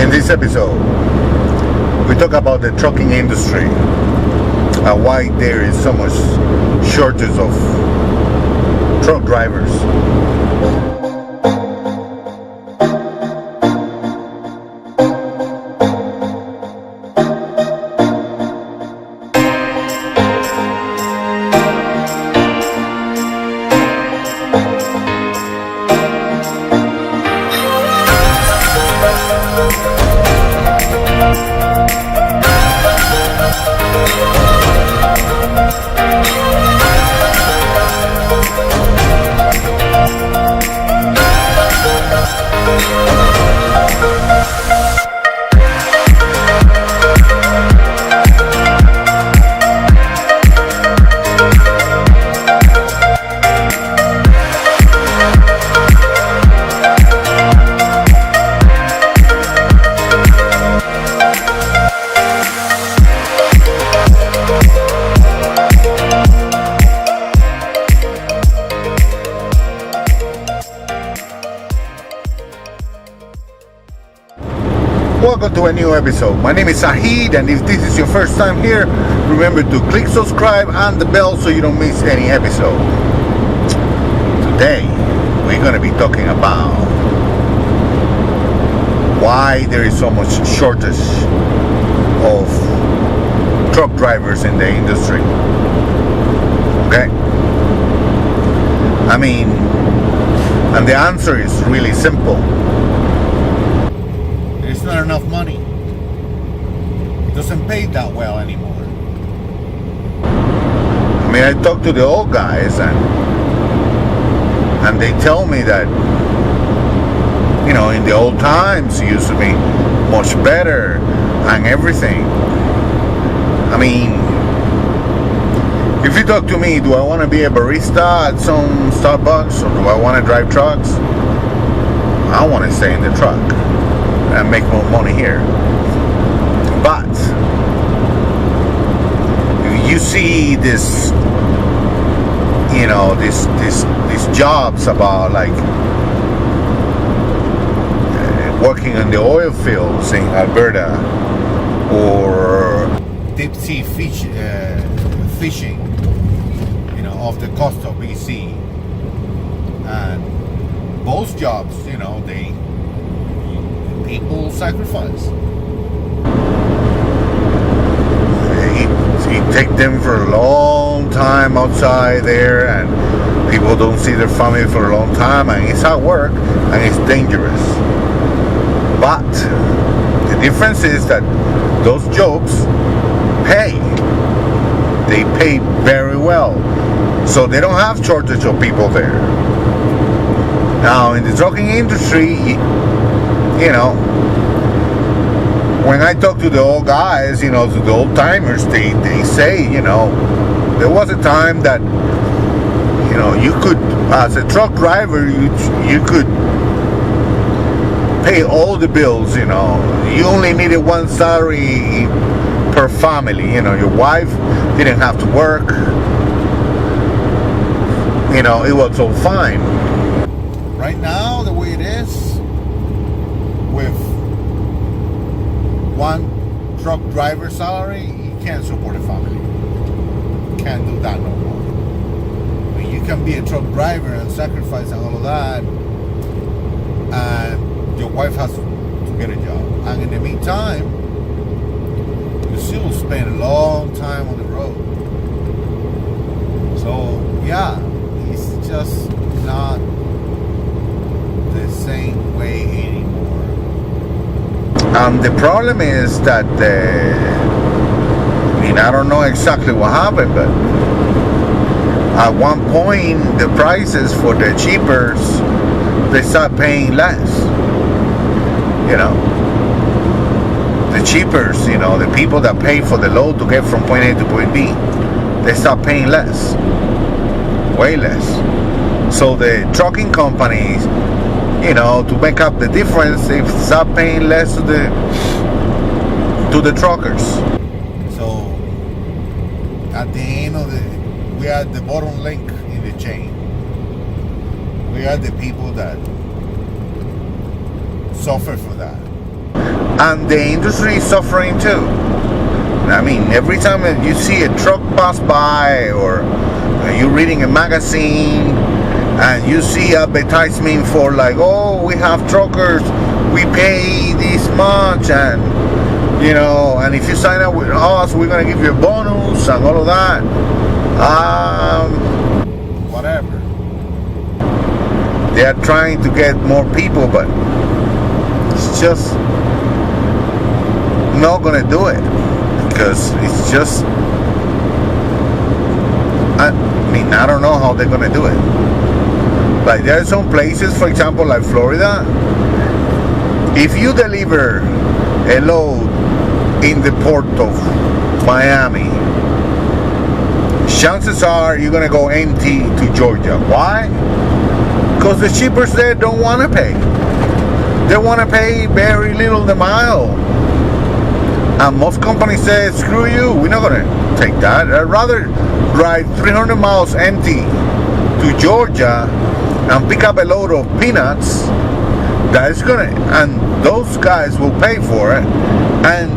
In this episode, we talk about the trucking industry and why there is so much shortage of truck drivers. Welcome to a new episode. My name is Sahid, and if this is your first time here, remember to click subscribe and the bell so you don't miss any episode. Today, we're going to be talking about why there is so much shortage of truck drivers in the industry. Okay? And the answer is really simple. It's not enough money. It doesn't pay that well anymore. I talk to the old guys and they tell me that, in the old times it used to be much better and everything. If you talk to me, do I want to be a barista at some Starbucks or do I want to drive trucks? I want to stay in the truck and make more money here. But if you see this, these jobs about like working in the oil fields in Alberta or deep sea fishing, off the coast of BC, and those jobs, people sacrifice. It take them for a long time outside there, and people don't see their family for a long time, and it's hard work and it's dangerous. But the difference is that those jobs pay. They pay very well, so they don't have shortage of people there. Now in the trucking industry, when I talk to the old guys, to the old timers, they say, there was a time that, you could, as a truck driver, you could pay all the bills, you only needed one salary per family, your wife didn't have to work, it was all fine. Right now, the way it is, with one truck driver salary, you can't support a family. You can't do that no more. You can be a truck driver and sacrifice and all of that, and your wife has to get a job. And in the meantime, you still spend a long time on the road. So, yeah, it's just not the same way anymore. The problem is that I don't know exactly what happened, but at one point the prices for the cheapers, they start paying less. The cheapers, the people that pay for the load to get from point A to point B, they start paying less, way less. So the trucking companies, to make up the difference, they start paying less to the truckers. So at the end of we are the bottom link in the chain. We are the people that suffer for that. And the industry is suffering too. I mean, every time you see a truck pass by, or you're reading a magazine and you see advertisement for like, oh, we have truckers, we pay this much, and and if you sign up with us, we're gonna give you a bonus and all of that. Whatever. They are trying to get more people, but it's just not gonna do it, because it's just, I don't know how they're gonna do it. Like, there are some places, for example, like Florida, if you deliver a load in the port of Miami, chances are you're gonna go empty to Georgia. Why? Because the shippers there don't want to pay. They want to pay very little the mile. And most companies say, screw you, we're not going to take that. I'd rather drive 300 miles empty to Georgia and pick up a load of peanuts that is going to, and those guys will pay for it, and,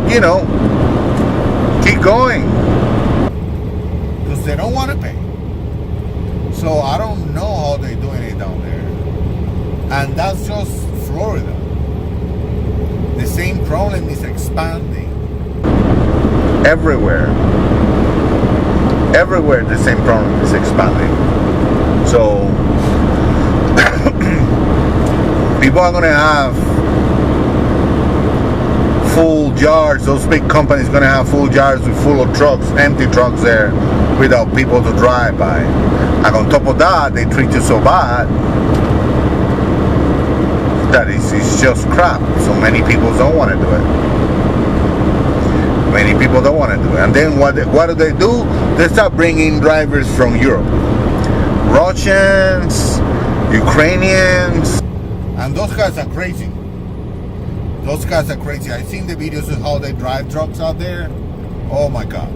keep going. Because they don't want to pay. So I don't know how they're doing it down there. And that's just Florida. The same problem is expanding. Everywhere the same problem is expanding. So people are going to have full yards. Those big companies going to have full yards full of trucks, empty trucks there, without people to drive by. And on top of that, they treat you so bad that it's just crap. So many people don't want to do it. Many people don't want to do it. And then what do? They start bringing drivers from Europe. Russians, Ukrainians. And those guys are crazy. Those guys are crazy. I've seen the videos of how they drive trucks out there. Oh my God.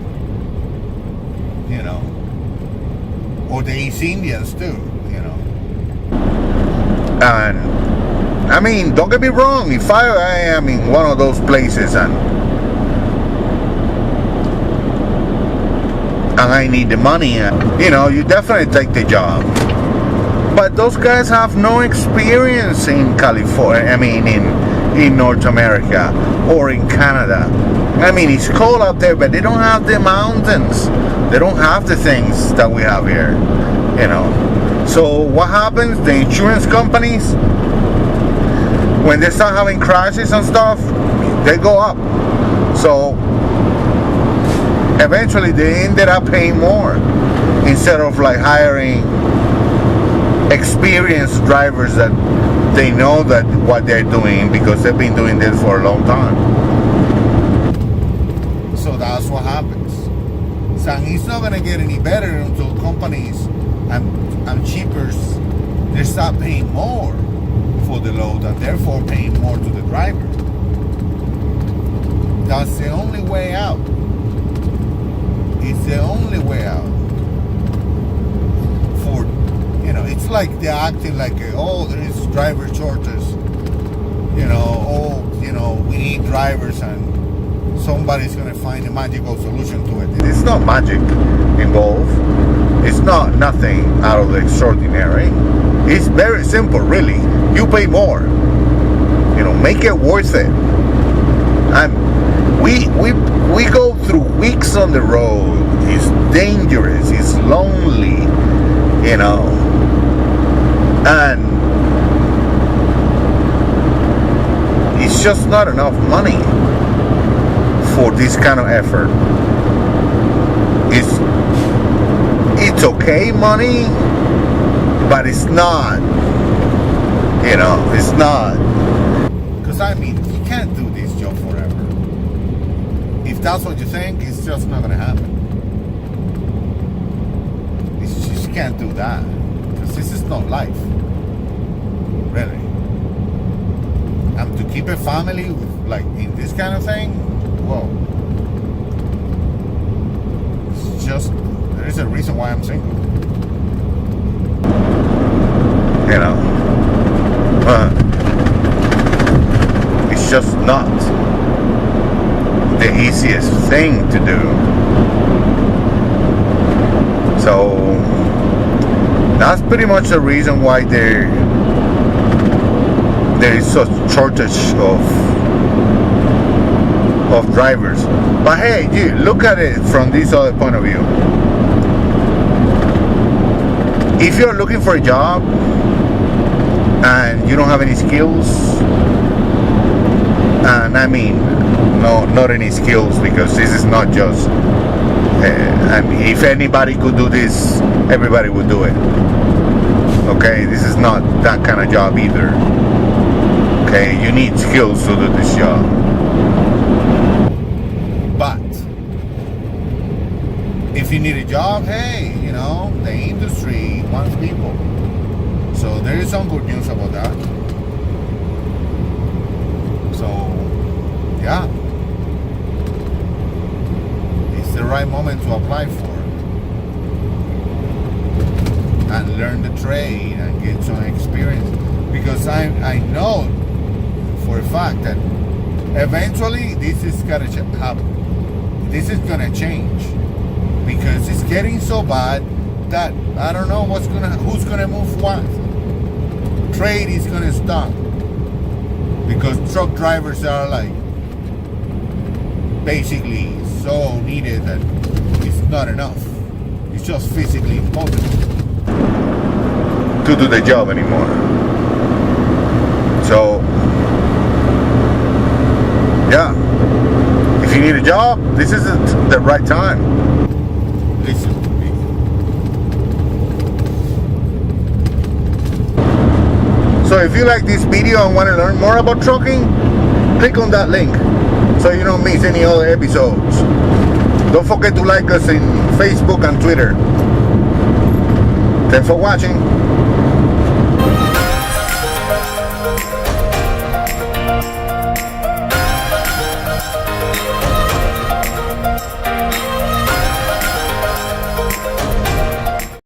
Or the East Indians too, And don't get me wrong, if I am in one of those places and I need the money, you definitely take the job. But those guys have no experience in California, in North America or in Canada. It's cold out there, but they don't have the mountains. They don't have the things that we have here, So what happens? The insurance companies, when they start having crashes and stuff, they go up. So eventually they ended up paying more, instead of like hiring experienced drivers that they know that what they're doing, because they've been doing this for a long time. So that's what happens. So it's not going to get any better until companies and shippers, they start paying more for the load, and therefore paying more to the driver. That's the only way out. It's the only way out. It's like they're acting like, there is driver shortage. We need drivers, and somebody's going to find a magical solution to it. It's not magic involved. It's not nothing out of the extraordinary. It's very simple, really. You pay more. Make it worth it. And we go through weeks on the road. It's dangerous. It's lonely. And it's just not enough money for this kind of effort. It's okay money, but it's not. It's not. Because you can't do this job forever. If that's what you think, it's just not going to happen. You just can't do that. Because this is not life. Really. And to keep a family like in this kind of thing, whoa. It's just, there is a reason why I'm single. It's just not. the easiest thing to do. So that's pretty much the reason why there is such shortage of drivers. But hey, you look at it from this other point of view. If you're looking for a job and you don't have any skills, and I mean not any skills, because this is not just and if anybody could do this, everybody would do it. Okay, this is not that kind of job either. Okay, you need skills to do this job. But if you need a job, hey, the industry wants people. So there is some good news about that. So yeah, it's the right moment to apply for and learn the trade and get some experience, because I know for a fact that eventually this is gonna happen. This is gonna change, because it's getting so bad that I don't know who's gonna move what. Trade is gonna stop because truck drivers are like basically so needed that it's not enough. It's just physically impossible to do the job anymore. So yeah, if you need a job, this isn't the right time. Listen to me. So if you like this video and want to learn more about trucking, click on that link so you don't miss any other episodes. Don't forget to like us in Facebook and Twitter. Thanks for watching.